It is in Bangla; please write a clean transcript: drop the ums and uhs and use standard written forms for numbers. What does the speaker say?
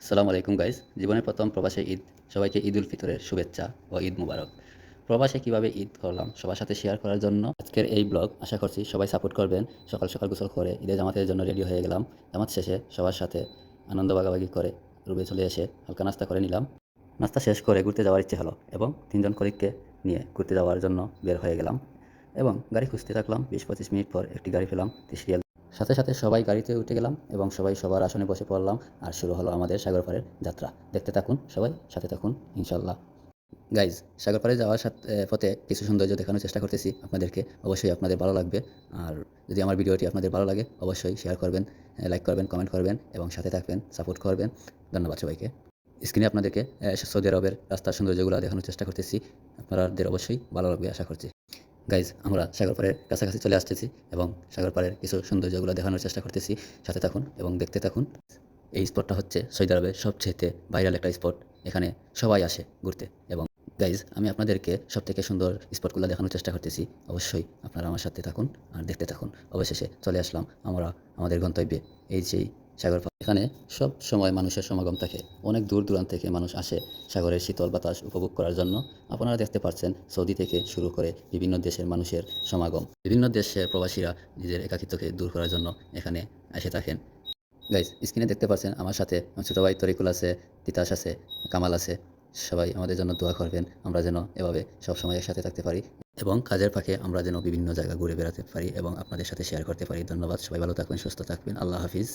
আসসালামু আলাইকুম গাইস। জীবনের প্রথম প্রবাসে ঈদ। সবাইকে ঈদ উল ফিতরের শুভেচ্ছা ও ঈদ মুবারক। প্রবাসে কিভাবে ঈদ করলাম সবার সাথে শেয়ার করার জন্য আজকের এই ব্লগ। আশা করছি সবাই সাপোর্ট করবেন। সকাল সকাল গোসল করে ঈদের জামাতের জন্য রেডি হয়ে গেলাম। জামাত শেষে সবার সাথে আনন্দ ভাগাভাগি করে রুমে চলে এসে হালকা নাস্তা করে নিলাম। নাস্তা শেষ করে ঘুরতে যাওয়ার ইচ্ছে হলো এবং ৩ জন কলিগকে নিয়ে ঘুরতে যাওয়ার জন্য বের হয়ে গেলাম এবং গাড়ি খুঁজতে থাকলাম। ২০-২৫ মিনিট পর একটি গাড়ি পেলাম সিরিয়াল। সাথে সাথে সবাই গাড়িতে উঠে গেলাম এবং সবাই সবার আসনে বসে পড়লাম। আর শুরু হলো আমাদের সাগর পাড়ের যাত্রা। দেখতে থাকুন, সবাই সাথে থাকুন ইনশাল্লাহ। গাইজ, সাগর পাড়ে যাওয়ার পথে কিছু সৌন্দর্য দেখানোর চেষ্টা করতেছি আপনাদেরকে। অবশ্যই আপনাদের ভালো লাগবে। আর যদি আমার ভিডিওটি আপনাদের ভালো লাগে অবশ্যই শেয়ার করবেন, লাইক করবেন, কমেন্ট করবেন এবং সাথে থাকবেন, সাপোর্ট করবেন। ধন্যবাদ সবাইকে। স্ক্রিনে আপনাদেরকে সৌদি আরবের রাস্তার সৌন্দর্যগুলো দেখানোর চেষ্টা করতেছি। আপনাদের অবশ্যই ভালো লাগবে আশা করছি। গাইজ, আমরা সাগর পাড়ের কাছাকাছি চলে আসতেছি এবং সাগর পাড়ের কিছু সৌন্দর্যগুলো দেখানোর চেষ্টা করতেছি। সাথে থাকুন এবং দেখতে থাকুন। এই স্পটটা হচ্ছে সৌদি আরবের সবচেয়ে ভাইরাল একটা স্পট। এখানে সবাই আসে ঘুরতে এবং গাইজ, আমি আপনাদেরকে সবথেকে সুন্দর স্পটগুলো দেখানোর চেষ্টা করতেছি। অবশ্যই আপনারা আমার সাথে থাকুন আর দেখতে থাকুন। অবশেষে চলে আসলাম আমরা আমাদের গন্তব্যে। এই যেই সাগর পাড়, এখানে সব সময় মানুষের সমাগম থাকে। অনেক দূর দূরান্ত থেকে মানুষ আসে সাগরের শীতল বাতাস উপভোগ করার জন্য। আপনারা দেখতে পাচ্ছেন সৌদি থেকে শুরু করে বিভিন্ন দেশের মানুষের সমাগম। বিভিন্ন দেশের প্রবাসীরা নিজের একাকিত্বকে দূর করার জন্য এখানে এসে থাকেন। গাইজ, স্ক্রিনে দেখতে পাচ্ছেন আমার সাথে আমার ছোটো ভাই তরিকুল আছে, তিতাস আছে, কামাল আছে। সবাই আমাদের জন্য দোয়া করবেন, আমরা যেন এভাবে সবসময় একসাথে থাকতে পারি এবং কাজের ফাঁকে আমরা যেন বিভিন্ন জায়গা ঘুরে বেড়াতে পারি এবং আপনাদের সাথে শেয়ার করতে পারি। ধন্যবাদ। সবাই ভালো থাকবেন, সুস্থ থাকবেন। আল্লাহ হাফিজ।